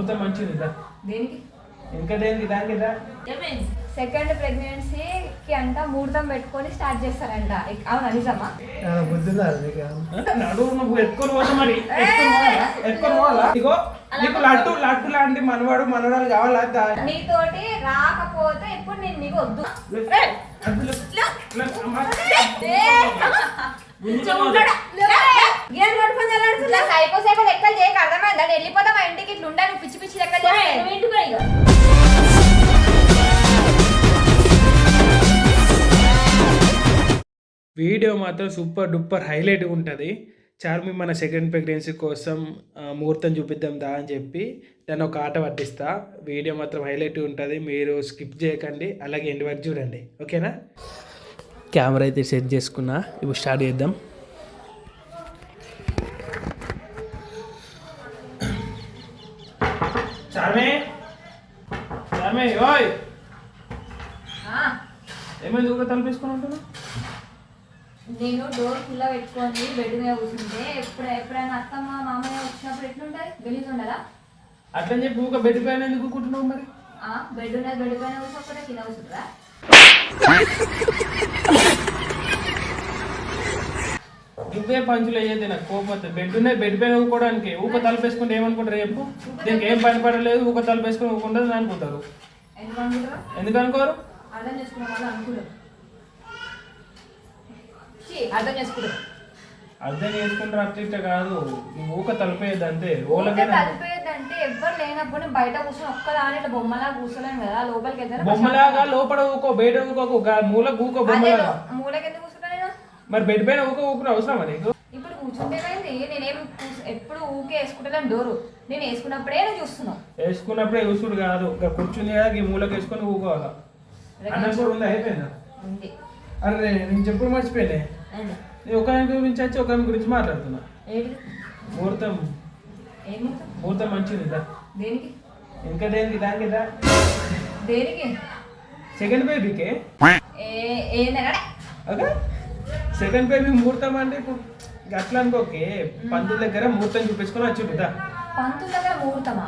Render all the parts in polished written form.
ముహూర్తం మంచిది. దేనికి ఇంకా దేనికి దానికి సెకండ్ ప్రెగ్నెన్సీకి అంట ముహూర్తం పెట్టుకొని స్టార్ట్ చేస్తారంట. అవునా నిజమా? నడువు నువ్వు ఎక్కువ పోతా మరి ఎక్కువ పోవాలా? ఇగో నీకు లడ్డు లడ్డు లాంటి మనవాడు మనవరాలు కావాలా? నీతోటి రాకపోతే ఇప్పుడు నేను నీకు వద్దు. సైకో లెక్కలు చేయక అర్థమైందా? వెళ్ళిపోతా మా ఇంటికి ఇట్లా ఉండా. నువ్వు పిచ్చి పిచ్చి లెక్కలు చేయాలి. వీడియో మాత్రం సూపర్ డూపర్ హైలైట్గా ఉంటుంది. చార్మి మన సెకండ్ ప్రెగ్నెన్సీ కోసం ముహూర్తం చూపిద్దాం దా అని చెప్పి దాన్ని ఒక ఆట పట్టిస్తా. వీడియో మాత్రం హైలైట్గా ఉంటుంది, మీరు స్కిప్ చేయకండి, అలాగే ఎండ్ వరకు చూడండి. ఓకేనా? కెమెరా అయితే సెట్ చేసుకున్నా, ఇప్పుడు స్టార్ట్ చేద్దాం. చార్మి చార్మి ఓయ్ ఏమైంది ఊరికే తలపేసుకుని ఉంటున్నా? నేను డోర్ ఫుల్లా పెట్టుకొని బెడ్ మీద కూర్చుంటే ఎప్పుడైనా అత్తమ్మ మామయ్య వచ్చినప్పుడు ఎట్లుంటది? గలీజ్ ఉండదా? అట్లని చెప్పి ఊక బెడ్ పైన ఎందుకు కూర్చుంటున్నావు మరి? బెడ్ ఉన్నది, బెడ్ పైన కూర్చోకపోతే కింద కూర్చుంటారా? ఇవే పంచులు అయ్యేది నాకు కోపం వస్తుంది. బెడ్ ఉన్నది, బెడ్ పైన ఊకోవడానికి ఊక తలపేసుకుంటే ఏమనుకుంటారు చెప్పు? దీనికి ఏం పని పడలేదు, ఊక తలపేసుకుని ఊకుంటుంది అనుకుంటారు. ఎందుకు అనుకోరు? అర్థం చేసుకున్న వాళ్ళు అనుకుంటారు. అర్థం చేసుకుంటారు. అర్థం చేసుకుంటారు. అట్లా కాదు, నువ్వు ఊక తలపేయద్దు అంతే. తలపేయద్దంటే ఎవరు లేనప్పుడు బయట కూర్చొని ఒక్కదాని ఇట్లా బొమ్మలా కూర్చోలేము కదా. లోపలికి వెళ్తారు. బొమ్మలాగా లోపల ఊకో, బయట ఊకోకు, మూల ఊకో. బొమ్మలాగా మూలకి ఎందుకు కూర్చుంటా నేను? మరి బెడ్ పైన ఊకున్న అవసరమా నీకు? ఇప్పుడు కూర్చుంటే నేనేం ఎప్పుడు ఊకే వేసుకుంటాను డోరు. నేను వేసుకున్నప్పుడే నేను చూస్తున్నావు. వేసుకున్నప్పుడే చూసుడు కాదు, కూర్చుంది కదా ఈ మూలకి వేసుకొని ఊకోవాలా. అన్నం కూడా ఉంది, అయిపోయిందా? అరే నేను చెప్పుడు మర్చిపోయినా. నేను ఒక గురించి వచ్చి ఒక గురించి మాట్లాడుతున్నా. ముహూర్తం ముహూర్తం మంచిది. దేనికి ఇంకా దేనికి దానికి దేనికి సెకండ్ బేబీకే ఓకే. సెకండ్ బేబీ ముహూర్తం అంటే ఇప్పుడు అట్లా అనుకోకే, పంతుల దగ్గర ముహూర్తం చూపించుకొని వచ్చిందా? పంతుల దగ్గర ముహూర్తమా?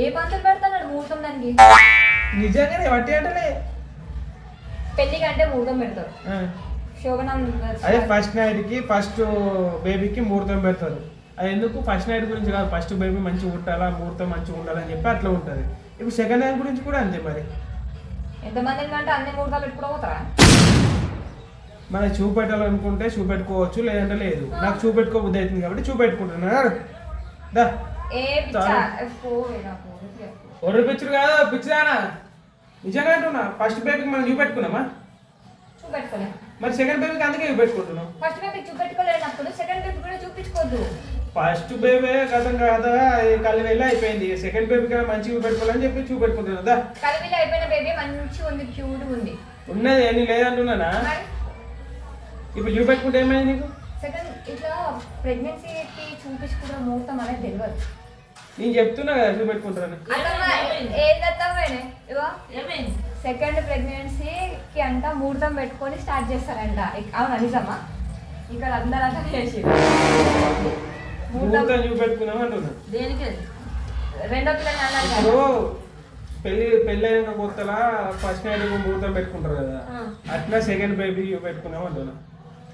ఏ పంతులు పెడతాడు ముహూర్తం? దానికి నిజంగానే వట్టి అంటలే. పెళ్లి కంటే ముహూర్తం పెడతారు. శోభనం అదే ఫస్ట్ నైట్కి ఫస్ట్ బేబీకి ముహూర్తం పెడతారు. అది ఎందుకు? ఫస్ట్ నైట్ గురించి కాదు, ఫస్ట్ బేబీ మంచిగా ఉండాలా, ముహూర్తం మంచిగా ఉండాలని చెప్పి అట్లా ఉంటుంది. ఇప్పుడు సెకండ్ నైట్ గురించి కూడా అంతే. మరి ఎంతమంది అంటే అన్ని ముహూర్తాలు పెట్టుకోపోతారా? మనం చూపెట్టాలనుకుంటే చూపెట్టుకోవచ్చు, లేదంటే లేదు. నాకు చూపెట్టుకోబుద్ధి అవుతుంది కాబట్టి చూపెట్టుకుంటున్నా. ఒర్ర పిచ్చుడు కాదు, పిచ్చిదానా నిజంగా అంటున్నా. ఫస్ట్ బేబీకి మనం చూపెట్టుకున్నామా? చూపెట్టుకోలే. మరి సెకండ్ బేబీకి అందుకే చూపెట్టుకుంటున్నాం. ఫస్ట్ బేబీకి చూపెట్టుకోలేనప్పుడు సెకండ్ బేబీ కూడా చూపించుకోవద్దు. ఫస్ట్ బేబీ గతం కాదా కలివెళ్ళి అయిపోయింది. సెకండ్ బేబీ కన్నా మంచిగా చూపెట్టుకోవాలని చెప్పి చూపెట్టుకుంటున్నా. కలివిలో అయిపోయిన బేబీ మంచిగా ఉంది, క్యూట్ ఉంది. ఉన్నది నేను లేదంటున్నానా? ఇప్పుడు చూపెట్టుకుంటే ఏమైంది నీకు? సెకండ్ ఇట్లా ప్రెగ్నెన్సీకి చూపించుకుంటే ముహూర్తం అనేది తెలియదు. నేను చెప్తున్నా కదా చూపెట్టుకుంటాను. సెకండ్ ప్రెగ్నెన్సీకి అంట ముహూర్తం పెట్టుకొని స్టార్ట్ చేస్తారంట. అవునా నిజమా? ఇక్కడ అందరూ అట్లా చేసి ముహూర్తం చూపెట్టుకున్నాం అంటున్నా. దేనికి? రెండో పిల్లలు అన్నారు. ఇప్పుడు పెళ్ళి అయిన కొత్తలా ఫస్ట్ నైట్ ముహూర్తం పెట్టుకుంటారు కదా, అట్లా సెకండ్ బేబీ పెట్టుకున్నాం అంటున్నా.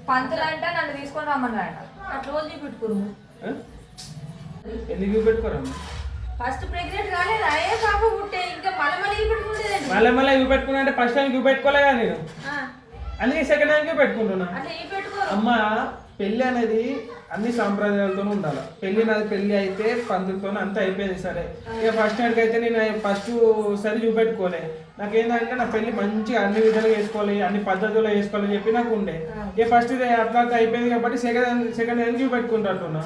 పంతులు అంట నన్ను తీసుకొని రమ్మన్నారంట. అట్లా రోజు చూపెట్టుకోరు. ఎందుకు చూపెట్టుకోరమ్మా? ఫస్ట్ ప్రెగ్నెంట్ కాలేదు, అయ్యే పాప పుట్టే ఇంకా మళ్ళీ చూపెట్టుకుంటే మళ్ళీ చూపెట్టుకున్నా అంటే ఫస్ట్ టైం చూపెట్టుకోలే కదా నేను, అందుకే సెకండ్ టైంకి పెట్టుకుంటున్నా. అమ్మా పెళ్ళి అనేది అన్ని సాంప్రదాయాలతో ఉండాలి. పెళ్ళి అయితే పంతులతో అంతా అయిపోయింది. సరే ఇక ఫస్ట్ నైట్కి అయితే నేను ఫస్ట్ సరి చూపెట్టుకోలే. నాకేంటంటే నా పెళ్ళి మంచిగా అన్ని విధాలుగా వేసుకోవాలి, అన్ని పద్ధతుల్లో వేసుకోవాలని చెప్పి నాకు ఉండే. ఇక ఫస్ట్ అట్లా అయిపోయింది కాబట్టి సెకండ్ టైంకి చూపెట్టుకుంటున్నా.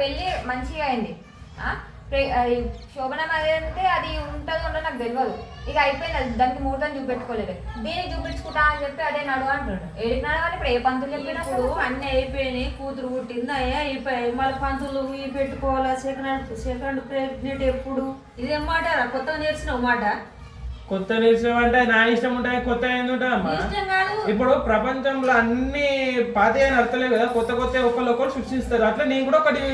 పెళ్ళి మంచిగా అయింది. శోభనం అదంటే అది ఉంటుందో ఉండో నాకు తెలియదు. ఇక అయిపోయింది, అది దానికి ముహూర్తం చూపెట్టుకోలేదు. దీనికి చూపించుకుంటా అని చెప్పి అదే నడువు అంటాడు. ఏడికి నడవాలి? ఇప్పుడు ఏ పంతులు చెప్పినప్పుడు అన్ని అయిపోయినాయి, కూతురు పుట్టింది అయ్యా అయిపోయాయి, మళ్ళీ పంతులు ఇవి పెట్టుకోవాలా, సెకండ్ ప్రెగ్నెంట్ ఎప్పుడు? ఇదేం మాట కొత్తగా నేర్చిన మాట. కొత్త నిలిచిన అంటే నా ఇష్టం ఉంటాయి కొత్త ఏంది ఉంటుందమ్మా. ఇష్టం కాదు. ఇప్పుడు ప్రపంచంలో అన్ని పాత అని అర్థలేదు కదా, కొత్త కొత్త ఒకళ్ళు సృష్టిస్తారు. అట్లా నేను కూడా ఒకటి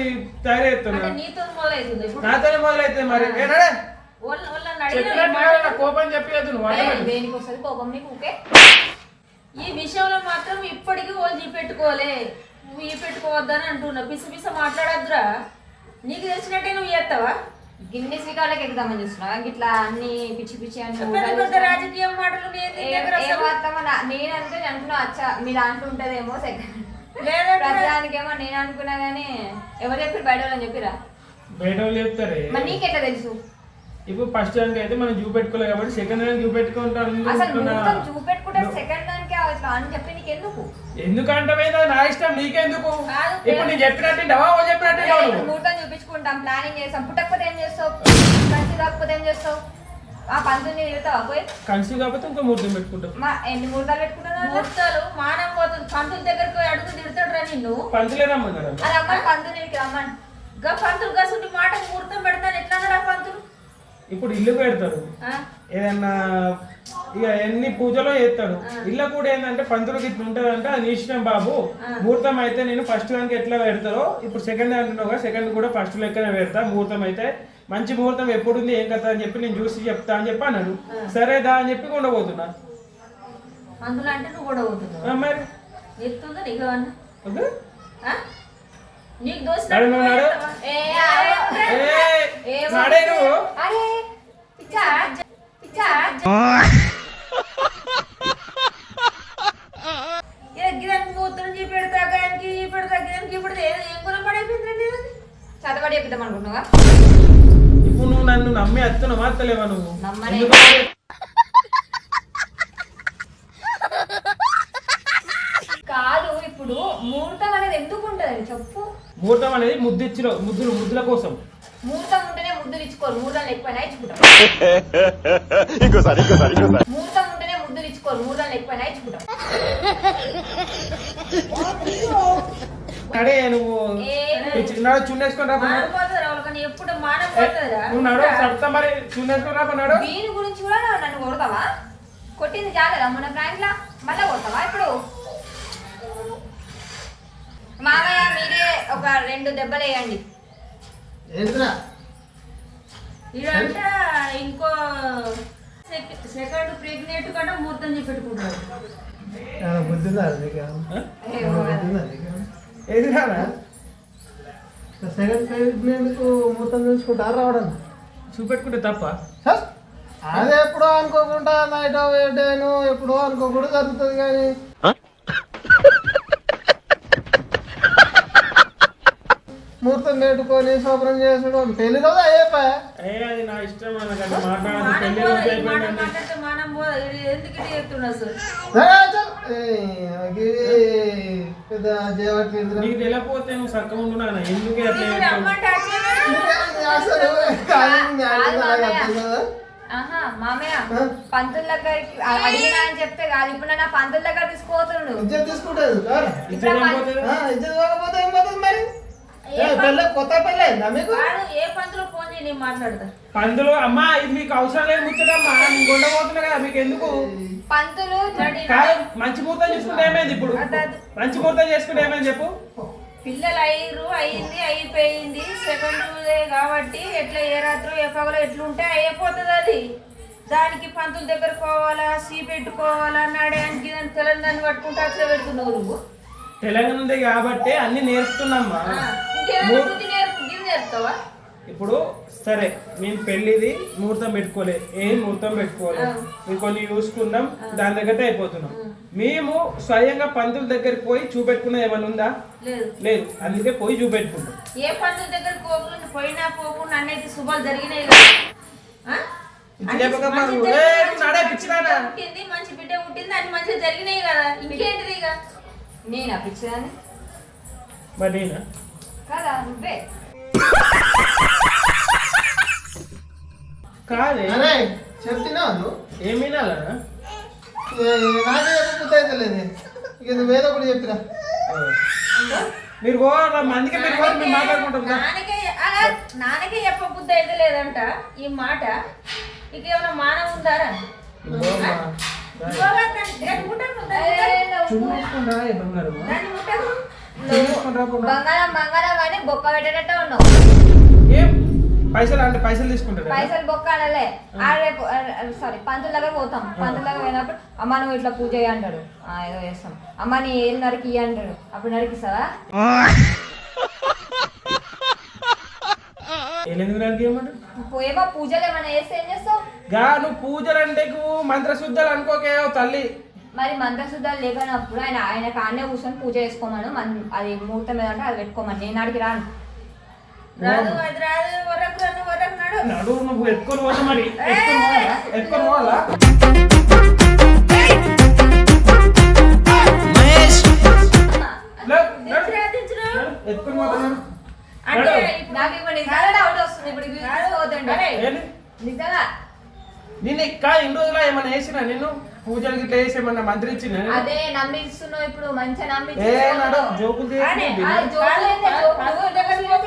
తయారవుతున్నా. అంటే నీతో మొదలవుతుంది ఇప్పుడు. నాతోనే మొదలైతే మరి ఏనాడే వాళ్ళని అడిగిన చెప్పినట్టు నా కోపం చెప్పేది నువ్వు అడగదు. దేనికి వస్తుంది కోపం నీకు? ఊకే ఈ విషయంలో మాత్రం ఇప్పటికీ వాళ్ళు పెట్టుకోలే, నువ్వు ఈ పెట్టుకోవద్దని అంటున్నా. పిస మాట్లాడద్దురా. నీకు తెలిసినట్టే నువ్వు చేస్తావా? గిన్నె శ్రీకాళ్ళకి ఎక్కుదామని చూస్తున్నావా? ఇట్లా అన్ని పిచ్చి పిచ్చి అని పెద్ద పెద్ద రాజకీయ మాటలు నీ దగ్గర అసలు. నేనంటే అనుకున్నా అచ్చా మీ దాంట్లో ఉంటదేమో సెకండ్ లేదంటే ప్రతిదానికేమో నేను అనుకున్నా గానీ ఎవరు చెప్పారు? బయట వాళ్ళని చెప్పిరా? బయట వాళ్ళు చెప్తారే. మరి నీకెట్లా తెలుసు? ఇప్పుడు ఫస్ట్ దానికి అయితే మనం చూపెట్టుకోలేదు కాబట్టి సెకండ్ దానికి చూపెట్టుకుంటాను. అసలు ముహూర్తం చూపెట్టుకుంటే సెకండ్ దానికి అట్లా అని చెప్పి నీకెందుకు? ఎందుకంటే నా ఇష్టం నీకెందుకు? కాదు. ఇప్పుడు నేను చెప్పినట్టు చెప్పినట్టు ముహూర్తం చూపించుకుంటాం, ప్లానింగ్ చేస్తాం. పుట్టకపోతే ఏం చేస్తావు? కన్సీవ్ కాకపోతే ఏం చేస్తావు? ఆ పంతుని తిరుగుతావా పోయి? కన్సీవ్ కాకపోతే ఇంకో ముహూర్తం పెట్టుకుంటాం. ఎన్ని ముహూర్తాలు పెట్టుకుంటున్నావు? ముహూర్తాలు మానం పోతుంది. పంతుల దగ్గరకు పోయి అడుగు తిడతాడు రా నిన్ను. పంతులే రమ్మన్నారు. అది అమ్మని పంతునికి రమ్మని. గా పంతులు కసుంటి మాట ముహూర్తం పెడతాను ఎట్లా అన్నాడు ఆ పంతులు? ఇప్పుడు ఇల్లు పెడతారు, ఏదన్నా ఇక ఎన్ని పూజలో చేస్తాడు. ఇల్లు కూడా ఏంటంటే పంతులకి ఇట్లా ఉంటుంది అంటే అది ఇష్టం బాబు. ముహూర్తం అయితే నేను ఫస్ట్ దానికి ఎట్లా పెడతారో ఇప్పుడు సెకండ్ అంటున్నావు, సెకండ్ కూడా ఫస్ట్ లెక్కనే పెడతా. ముహూర్తం అయితే మంచి ముహూర్తం ఎప్పుడు ఉంది ఏం కదా అని చెప్పి నేను చూసి చెప్తా అని చెప్పి అన్నాడు. సరే దా అని చెప్పి ఉండబోతున్నా. అందులో అంటే నువ్వు కూడా అవుతున్నావు మరి ఎత్తుందా నీకు అన్న ఓకే? నీకు దోశ నాడు నువ్వు నాడు. నాడే నువ్వు. అరే పిచ్చా పిచ్చా గిదానికి ముహూర్తం చూపెడతా గానికి పెడతా గిదానికి ఇప్పుడు ఏం గుణం పడైపోయిందండి? చదవడి చెప్తాం అనుకుంటున్నావా? ఇప్పుడు నువ్వు నన్ను నమ్మి అత్తను మాత్తలేవా నువ్వు? నమ్మనే. కాదు, ఇప్పుడు ముహూర్తం అనేది ఎందుకు ఉంటది చెప్పు? ముహూర్తం అనేది ముద్దుల కోసం. ముహూర్తం ఉంటేనే ముద్దులు ఇచ్చుకోరు, ముహూర్తం లేకపోయినా ఇచ్చుకుంటాం. ముహూర్తం ఉంటేనే ముద్దులు ఇచ్చుకోరు, ముహూర్తం లేకపోయినా ఇచ్చుకుంటాం. అడే నువ్వు చున్నేసుకొని రాబోన్నాడు. మానపోతారా వాళ్ళకని ఎప్పుడు మానపోతారా? నువ్వు నడు సడతా మరి చున్నేసుకొని రాబోన్నాడు. దీని గురించి కూడా నన్ను కొడతావా? కొట్టింది జాగ్రత్త మన ఫ్రాంక్ లా మళ్ళా కొడతావా ఇప్పుడు? మామయ్య మీరే ఒక 2 దెబ్బలు వేయండి. ఇదంట ఇంకో సెకండ్ ప్రెగ్నెంట్ కంటే ముహూర్తం చూపెట్టుకుంటాడు. ఏది రానా సెకండ్ ప్రెగ్నెంట్ మొత్తం చూసుకుంటారు రావడం చూపెట్టుకుంటే తప్ప? అదే ఎప్పుడో అనుకోకుండా నైట్ డేను ఎప్పుడో అనుకోకుండా జరుగుతుంది కానీ ముహూర్తం పెట్టుకొని శుభ్రం చేసుడు పెళ్లి రోజు అయ్యేపా. అది నా ఇష్టం అన్నకంటే మాట్లాడాలి. మాట్లాడితే మానం పోదు. ఎందుకు ఇటు చెప్తున్నా సార్? పెద్ద జయవటి నీకు తెలియకపోతే నువ్వు సక్కగా ఉంటున్నా ఎందుకే అట్లా రమ్మంటే ఆహా మామయ్య పంతుల దగ్గరికి అడిగినా అని చెప్తే కాదు. ఇప్పుడు నా పంతుల దగ్గర తీసుకోతున్నాడు. ఇజ్జత్ తీసుకుంటాడు ఇజ్జత్ ఏం పోతుంది మరి? కొత్త పెళ్ళి అయిందా మీకు? ఏ పంతులో ఫోన్ చేయి నేను మాట్లాడతా. పందులు అమ్మా ఇది మీకు అవసరం లేదు ముచ్చటమ్మా. నీకు ఉండబోతున్నా కదా మీకు ఎందుకు? పంతులు మంచి ముహూర్తం చేసుకుంటే ఏమైంది? ఇప్పుడు మంచి ముహూర్తం చేసుకుంటే ఏమైంది చెప్పు? పిల్లలు అయింది అయిపోయింది. సెకండ్ కాబట్టి ఎట్లా ఏ రాత్రో ఏ పగలో ఎట్లుంటే అయిపోతుంది అది. దానికి పంతుల దగ్గర పోవాలా, సీ పెట్టుకోవాలా, నాడేనికి తెలంగాణ పట్టుకుంటే అట్లా పెడుతున్నావు నువ్వు. తెలంగాణ ఉంది కాబట్టి అన్ని నేర్పుతున్నామ్మా. నేర్పుతావా? ఇప్పుడు సరే మేము పెళ్లిది ముహూర్తం పెట్టుకోలే, ఏం ముహూర్తం పెట్టుకోలే, మేము కొన్ని చూసుకుందాం, దాని దగ్గర అయిపోతున్నాం. మేము స్వయంగా పంతుల దగ్గరికి పోయి చూపెట్టుకున్నది ఏమైనా ఉందా? లేదు. అందుకే పోయి చూపెట్టుకుంటాం. ఏ పంతుల దగ్గర పోకుండా పోయినా పోకుండా అన్నైతే శుభాలు జరిగినాయి. మంచి బిడ్డ పుట్టింది, అది మంచిగా జరిగినాయి కదా. ఇంకేంటిది ఇక? నేనా పిచ్చిదాన్ని? మరి నేనా కదా? నువ్వే కాదే చెప్తున్నా ఏం వినాలనా? నాకే చెప్పబుద్ధి అయితే లేదు. ఇక నువ్వు ఏదో ఒకటి చెప్పిరా. మీరు అందుకే మీరు మాట్లాడుకుంటాం. నాన్నకే చెప్పబుద్ధి అయితే లేదంట ఈ మాట. ఇంకేమైనా మానవ ఉందారా ఇగో అమ్మా, చున్నేసుకుంటా ఏ బంగారం చున్నేసుకుంటా బంగారం బంగారం అని బొక్క పెట్టేటట్టే ఉన్నావు. ఏం పైసలు అంటే పైసలు తీసుకుంటాడు పైసలు బొక్క అనలే. రేపు సారీ పంతుల దగ్గర పోతాం. పంతుల దగ్గర పోయినప్పుడు అమ్మ నువ్వు ఇట్లా పూజ చేయి అంటాడు. ఏదో చేస్తాం. అమ్మ నీ ఏం నరికి అంటాడు. అప్పుడు నరికిస్తావా? ఎందుకు నరికేయమంటాడు? ఏమో పూజలు ఏమైనా చేస్తే ఏం చేస్తావు? గా నువ్వు పూజలు అంటే మంత్రశుద్ధాలు అనుకోకే తల్లి. మరి మంత్రశుద్ధాలు లేకపోయినప్పుడు ఆయన కాన్నే కూర్చొని పూజ చేసుకోమను. అది ముహూర్తం ఏదంటే అది పెట్టుకోమని. నేను ఆడికి రాను. రాదు అది రాదు వరకు నాడు నడు నువ్వు ఎత్తుకొని పోతా మరి ఎత్తుకొని పోవాలా ఎత్తుకొని పోతున్నాను అంటే నాకు ఇప్పుడు నిజంగా డౌట్ వస్తుంది. ఇప్పుడు తీసుకుపోతుండే నిజంగా నేను ఇంకా ఇన్ని రోజులు ఏమన్నా వేసినా నేను పూజలకి ఇట్లా వేసి ఏమన్నా మంత్రి ఇచ్చిన అదే నమ్మిస్తున్నావు. ఇప్పుడు మంచిగా జోకులు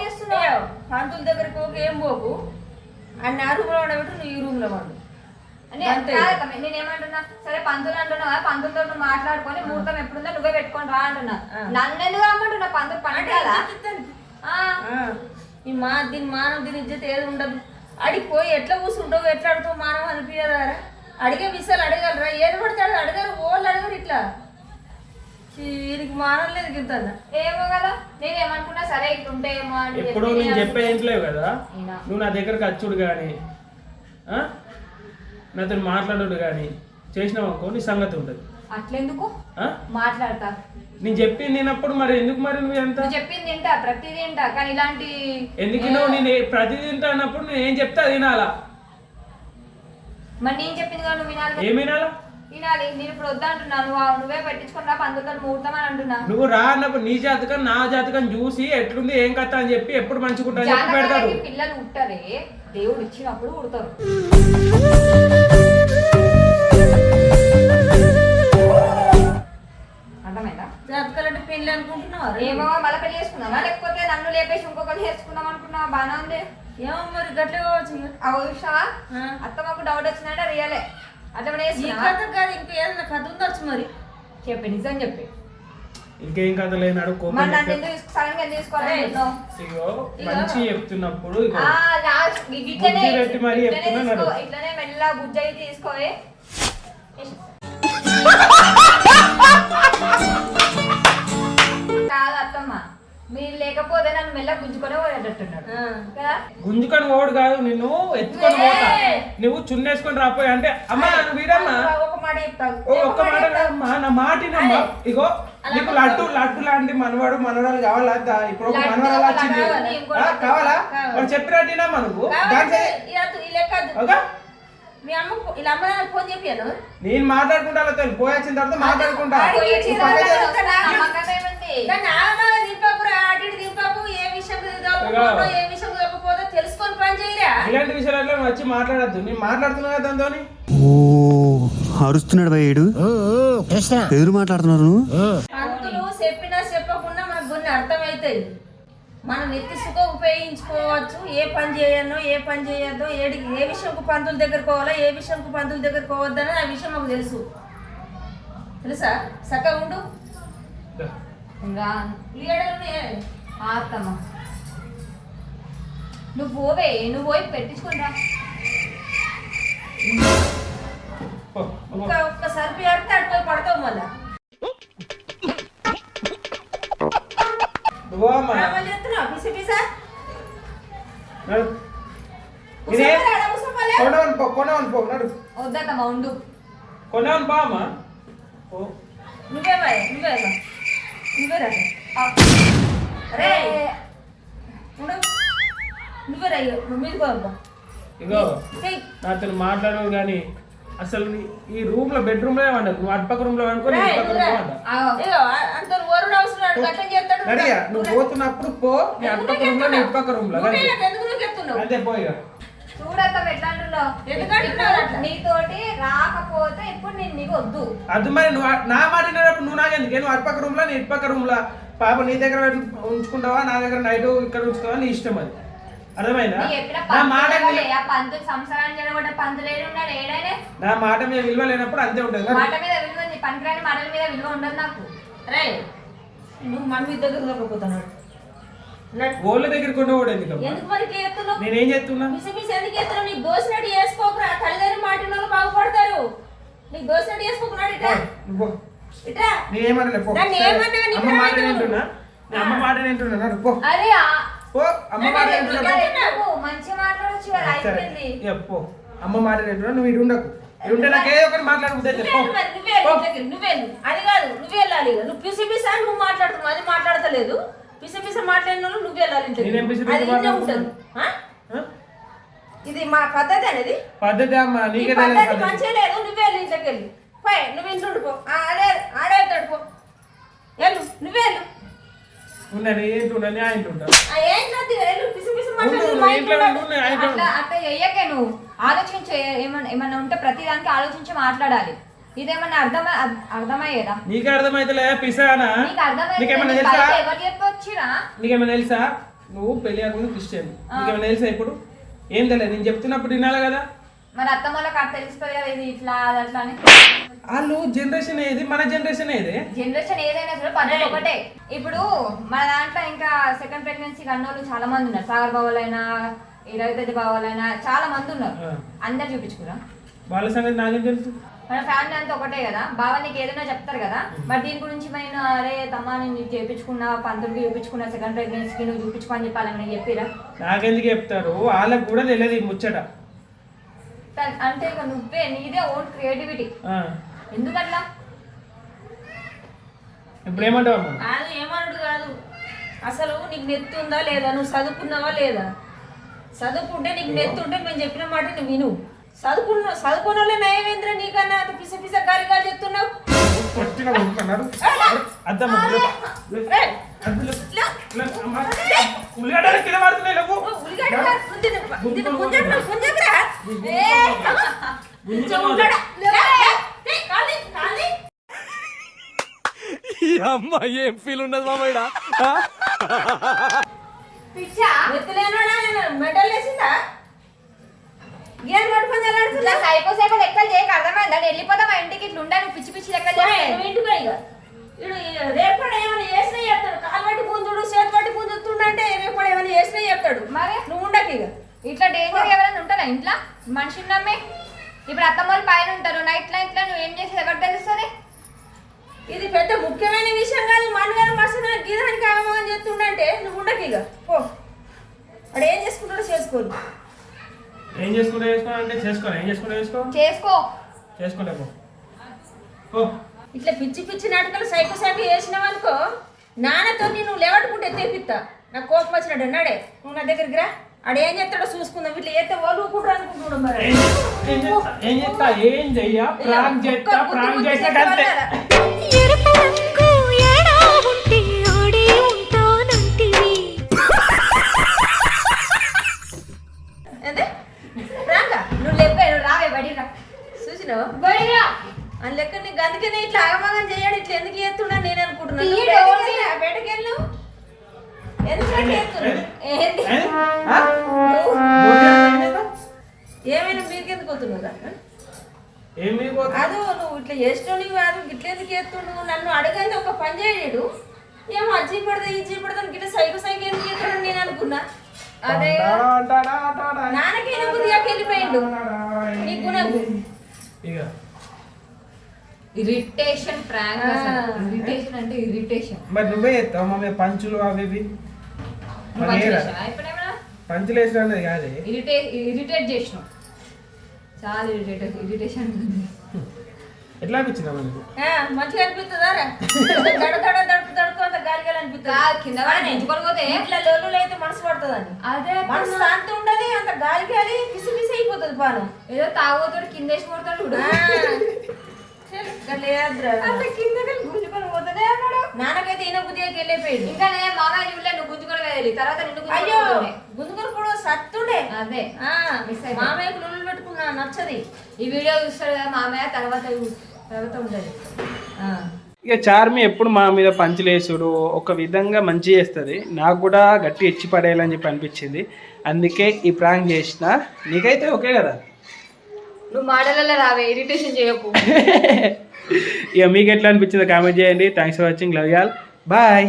చేస్తున్నావు పంతుల దగ్గరికి పోకు ఏం పోకు అన్ని ఆ రూమ్ లో ఉండబెట్టు నువ్వు ఈ రూమ్ లో పండు. నేనేమంటున్నా సరే పంతులు అంటున్నా పంతులతో నువ్వు మాట్లాడుకొని ముహూర్తం ఎప్పుడుందో నువ్వే పెట్టుకొని రా అంటున్నా. నన్ను ఎందుకు రమ్మంటున్నా? పంతులు పండుగ దీని మానవ దీని ఇజ్జత ఏది ఉండదు. అడిగిపోయి ఎట్లా కూర్చుంటావు ఎట్లా అడుగుతావు మానవ అనిపించదారా? అడిగే విషయాలు అడగలరా? ఏది పడతాడు అడగారు వాళ్ళు అడగరు. ఇట్లా వీరికి మానవ లేదు గింత ఏమో కదా. నేనేమనుకున్నా సరే ఇట్లుంటే ఏమో ఎప్పుడు నేను చెప్పే ఏంట్లేవు కదా. నువ్వు నా దగ్గరకు వచ్చుడు కానీ నాతో మాట్లాడు కానీ చేసినావు అనుకో నీ సంగతి ఉంటుంది. అట్లెందుకు మాట్లాడతా? నేను చెప్పింది నేనప్పుడు మరి ఎందుకు మరి నువ్వు ఎంత చెప్పింది తింటా ప్రతిదీ తింటా కానీ ఇలాంటి ఎందుకు నేను ప్రతిదీ తింటా అన్నప్పుడు నేను ఏం చెప్తా తినాలా? మరి నేను చెప్పింది కదా నువ్వు వినాలి. ఏం వినాలా? వినాలి. నేను ఇప్పుడు వద్దంటున్నా. నువ్వే పెట్టించుకున్నా పంతులతో ముహూర్తం అని అంటున్నా. నువ్వు రా అన్నప్పుడు నీ జాతకం నా జాతకం చూసి ఎట్లుంది ఏం కథ అని చెప్పి ఎప్పుడు మంచిగుంటా అని చెప్పి పెడతాడు. పిల్లలు పుట్టరే దేవుడు ఇచ్చినప్పుడు పుడతారు. అర్థమైందా? జాతకాలంటే పెళ్లి అనుకుంటున్నావా? ఏమో మళ్ళీ పెళ్లి చేసుకున్నావా లేకపోతే నన్ను లేపేసి ఇంకొకటి చేసుకుందాం అనుకున్నావా? బాగానే ఉంది. ఏమో మరి గట్లే కావచ్చు. చూసావా అత్తమ్మకు డౌట్ వచ్చిందంటే రియలే అట్లా ఈ కథ కాదు ఇంకా ఏదైనా కథ ఉండొచ్చు. మరి చెప్పి నిజం చెప్పి ఇంకేం కథ లేనాడు ఇగో మంచి చెప్తున్నప్పుడు మరి చెప్తున్నాడు ఇట్లనే మెల్ల బుజ్జ అయితే తీసుకోవే. కాదు అత్తమ్మ మీరు లేకపోతే నన్ను మెల్ల గుంజుకొని పోయేటట్టున్నాడు కదా. గుంజుకొని పోడు కాదు నిన్ను ఎత్తుకొని పోతా. నువ్వు చున్నేసుకొని రాపోయా అంటే అమ్మా నువ్వు వీడమ్మా ఒక మాట చెప్తావు. ఒక్క మాట కాదమ్మా నా మాటినమ్మా. ఇగో నీకు లడ్డు లడ్డు లాంటి మనవాడు మనవరాలు కావాలా? ఇప్పుడు ఒక మనవరాలు వచ్చింది కావాలా? వాడు చెప్పినట్టేనమ్మా నువ్వు మీ అమ్మ ఇలా అమ్మ ఫోన్ చెప్పాను. నేను మాట్లాడుకుంటా పోయాల్సిన తర్వాత మాట్లాడుకుంటా. తెలుసుకొని పని చేయరా? ఇలాంటి విషయాలు వచ్చి మాట్లాడద్దు. నేను మాట్లాడుతున్నా కదా దాంతో అరుస్తున్నాడు భయ్యుడు ఎదురు మాట్లాడుతున్నారు. పంతులు చెప్పినా చెప్పకుండా మనకు కొన్ని అర్థమవుతాయి. మనం నెత్తి సుఖ ఉపయోగించుకోవచ్చు. ఏ పని చేయనో ఏ పని చేయొద్దో ఏ విషయంకు పంతుల దగ్గరకు పోవాలా ఏ విషయంకు పంతుల దగ్గరకు పోవద్దని ఆ విషయం మాకు తెలుసు. తెలుసా? చక్కగా ఉండు. అత్తమ్మ నువ్వు పోవే నువ్వు పోయి పెట్టించుకుంటా. ఒక్కసారి పేరితే అటు పడతావు మళ్ళా. వద్దమ్మా ఉండు. కొనవని బామ్మా నువ్వే నువ్వే నువ్వే రా రే నువ్వే రా మీది బాబా. ఇగో నాతో మాట్లాడవు కానీ అసలు ఈ రూమ్ లో బెడ్రూమ్ లో వండదు. నువ్వు అటుపక్క రూమ్ లో వండుకొని నువ్వు పోతున్నప్పుడు పో. నీ అటుపక్క రూమ్ లో నీ ఇటుపక్క రూమ్ లో అంతే పో. ఇక చూడత్తం ఎట్లా అంటున్నావు? నీతోటి రాకపోతే ఇప్పుడు నేను నీకు వద్దు. అది మరి నువ్వు నా మాట వినేటప్పుడు నువ్వు నాకెందుకే? నువ్వు అటుపక్క రూమ్ లో నీ ఇటుపక్క రూమ్ లో పాప నీ దగ్గర ఉంచుకుంటావా నా దగ్గర నైట్ ఇక్కడ ఉంచుతావా నీ ఇష్టం. అది అర్థమైందా? నీకు చెప్పిన నా మాట పంతులు ఆ పంతులు సంసారం జరగబడ్డ పంతులు ఏడున్నాడు ఏడైనా నా మాట మీద విలువ లేనప్పుడు అంతే ఉంటుంది. మాట మీద విలువ ఉంది, పనికిరాని మాటల మీద విలువ ఉండదు నాకు. రే నువ్వు మమ్మీ దగ్గర దొరకపోతున్నాడు ఓళ్ళ దగ్గర కొండవాడు ఎందుకు? ఎందుకు మరి ఇట్లా ఎత్తున్నావు? నేనేం చేస్తున్నా? మిసి ఎందుకు ఎత్తున్నావు? నీకు దోసినట్టు చేసుకోకురా, తల్లిదండ్రులు మాటిన వాళ్ళు బాగుపడతారు. నీకు దోసినట్టు చేసుకోకున్నాడు ఇట్లా ఇట్లా నేనేమనలే పో. నన్ను ఏమన్నా నీ అమ్మ మాట వింటున్నా, నేను అమ్మ మాట వింటున్నా. నడు పో అరే పో, అమ్మ మాట వింటున్నా. మంచిగా మాట్లాడొచ్చు కదా, సరే అయిపోయింది. ఇక పో, అమ్మ మాట వింటున్నా. నువ్వు ఇటు ఉండకు, ఇటు ఉంటే నాకు ఏదో ఒకటి మాట్లాడుకుంటే నువ్వేళ్ళు అది కాదు, నువ్వు వెళ్ళాలి. నువ్వు పిసి అని నువ్వు మాట్లాడుతున్నావు, అది మాట్లాడతలేదు. పిసి మాట్లాడిన వాళ్ళు నువ్వు వెళ్ళాలి ఇంటికి. నేనేం పిసి అది ఇంట్లో ఉంటుంది. ఇది మా పద్ధతి అనేది. పద్ధతి అమ్మ ఈ నీకే పద్ధతి తెలియదు. మంచిగా లేదు. నువ్వు వెళ్ళి ఇంట్లోకి వెళ్ళి పోయి, నువ్వు ఇంట్లో ఉండిపో. ఆడేస్తాడు పో, వెళ్ళు నువ్వు వెళ్ళు. ఉన్నది ఏంటి ఉండని ఆ ఇంటి ఉంటా. ఏంటో వెళ్ళు, పిసి మాట్లాడి అట్లా అట్లా చెయ్యకే నువ్వు. ఆలోచించే ఏమన్నా ఉంటే ప్రతి దానికి ఆలోచించి మాట్లాడాలి. ఇదేమన్నా అర్థమయ్యేదా? నీకే అర్థమైతలే పిసానా? నీకు నీకేమన్నా అర్థమైంది? తెలుసా? ఎవరు చెప్పొచ్చిరా? నీకేమైనా తెలుసా? నువ్వు పెళ్లి కాకుండా క్రిస్టియన్, నీకేమైనా తెలుసా? ఇప్పుడు ఏం తెలియదు, నేను చెప్తున్నప్పుడు వినాలి కదా. మరి అత్తమ్మలకు అట్లా తెలుస్తుంది కదా, ఇది ఇట్లా అది అట్లా అని. వాళ్ళు జనరేషన్ ఏది, మన జనరేషన్ ఏది? జనరేషన్ ఏదైనా సరే పద్ధతి ఒకటే. ఇప్పుడు మన దాంట్లో ఇంకా సెకండ్ ప్రెగ్నెన్సీ కన్నోళ్ళు చాలా మంది ఉన్నారు. సాగర్ బావాలైనా రవితేజ బావాలైనా చాలా మంది ఉన్నారు. అందరు చూపించుకురా. వాళ్ళ సంగతి నాకేం తెలుసు? మన ఫ్యామిలీ అంతా ఒకటే కదా. బావ నీకు ఏదైనా చెప్తారు కదా. మరి దీని గురించి నేను అరే తమ్మా నేను చేయించుకున్నా, పంతులకి చూపించుకున్నా, సెకండ్ ప్రెగ్నెన్సీకి నువ్వు చూపించుకో అని చెప్పాలని నేను చెప్పిరా? నాకెందుకు చెప్తారు? వాళ్ళకు కూడా తెలియదు ఈ ముచ్చట. అంటే ఇక నువ్వే నీదే ఓన్ క్రియేటివిటీ. ఎందుకట్లా? ఇప్పుడు ఏమంటావు అమ్మ? కాదు, ఏమన్నాడు కాదు. అసలు నీకు నెత్తి ఉందా లేదా? నువ్వు చదువుకున్నావా లేదా? చదువుకుంటే నీకు నెత్తి ఉంటే మేము చెప్పిన మాట నువ్వు విను. చదువుకున్న వాళ్ళే నయమేంద్ర నీకన్నా అంత పిస గాలి చెప్తున్నావు. ఏం ఫీల్ ఉండదు మామయ్య. మెడల్ వేసిందా? ఏం పట్టుకొని వెళ్ళాడుతున్నా? సైకో సైకో లెక్కలు చేయక అర్థమైందా? వెళ్ళిపోతా మా ఇంటికి. ఇట్లా ఉండా నువ్వు పిచ్చి పిచ్చి లెక్కలు చేస్తే. ఇంటికి ఇక రేపు ఏమైనా చేసినా చెప్తాడు. కాలు పట్టి గుంజుడు, చేతి పట్టి గుంజుతుండంటే రేపు ఏమైనా చేసినా చెప్తాడు. మరి నువ్వు ఉండకు ఇక. ఇట్లా డేంజర్ ఎవరైనా ఉంటారా ఇంట్లో? మనిషిని నమ్మి ఇప్పుడు అత్తమ్మలు పైన ఉంటారు. నైట్లో ఇట్లా నువ్వు ఏం చేసేది ఎవరు తెలుస్తుంది? ఇది పెద్ద ముఖ్యమైన విషయం కాదు. మనగారు మసన గీదానికి ఆగమని చెప్తుండంటే నువ్వు ఉండకు ఇక. పో, వాడు ఏం చేసుకుంటాడో చేసుకోరు. ఏం చేసుకుంటే చేసుకోవాలంటే చేసుకో. ఏం చేసుకుంటే చేసుకుంటే పో. ఇట్లా పిచ్చి పిచ్చి నాటకాలు సైకో సైకో వేసినావనుకో, నాన్నతో నేను లేవట్టుకుంటే తెప్పిస్తా. నాకు కోపం వచ్చినట్టు అన్నాడే. నువ్వు నా దగ్గరికి రా, ఆడు ఏం చేస్తాడో చూసుకుందాం. ఇట్లా చేస్తే వాళ్ళు కూడా అనుకుంటున్నాడు. మరి ఏం చెయ్యా? ప్రాంక్ చేస్తా అంతే. నువ్వు లేపే, నువ్వు రావే బడి రా. చూసినావు బడిరా అని లెక్క నీకు అందుకనే ఇట్లా ఆగమాగం చేయడు. ఇట్లా ఎందుకు చేస్తున్నా నేను అనుకుంటున్నాను. బయటకెళ్ళు. ఎందుకు ఏంటి? ఏమైనా మీకెందుకు పోతున్నారా? కాదు, నువ్వు ఇట్లా చేస్తావు. నువ్వు కాదు ఇట్లా ఎందుకు చేస్తుండు? నన్ను అడగండి ఒక పని చేయడు. ఏమో అజ్జీ పడతా ఇజ్జీ పడతాను గిట్లా సైకో సైకో ఎందుకు చేస్తాడు నేను అనుకున్నా. అదే నాన్నకైనా కొద్దిగా వెళ్ళిపోయిండు నీకు నాకు. Irritation prank. ఇరిటేషన్ అంటే ఇరిటేషన్. మరి నువ్వే చేస్తావు మమ్మీ పంచులు అవి ఇవి. పంచులు వేసిన అన్నది కాదే. ఇరిటేట్ చేసినావు. చాలా ఇరిటేషన్. ఎట్లా అనిపించిందా మనకు? మంచిగా అనిపిస్తుందా? దడుకు అంత గాలిగా అనిపిస్తుంది. ఇట్లా లోలు అయితే మనసు పడుతుందని. అదే మనసు అంత ఉండదు. అంత గాలి గాలి పిసి పిసి అయిపోతుంది పానం. ఏదో తాగోతాడు కిందేసి కొడతాడు. నాన్నకైతే ఈయన బుద్ధిగా వెళ్ళిపోయాడు. ఇంకా మామయ్య చూడలే, నువ్వు గుంజుకొని వెళ్ళి తర్వాత నిన్ను అయ్యో గుంజుకొని కూడా సత్తుండే. అదే మామయ్యకు లొల్లు పెట్టుకున్నా నచ్చది. ఈ వీడియో చూస్తాడు కదా మామయ్య, తర్వాత ఉంటది. ఇక చార్మి ఎప్పుడు మా మీద పంచులేసుడు ఒక విధంగా మంచి చేస్తుంది. నాకు కూడా గట్టి ఇచ్చి పడేయాలని చెప్పి అనిపించింది, అందుకే ఈ ప్రాంక్ చేసిన. నీకైతే ఓకే కదా? నువ్వు మాటలలో రావే, ఇరిటేషన్ చేయకు. ఇక మీకు ఎట్లా అనిపించిందో కామెంట్ చేయండి. Thanks for watching, love y'all, bye.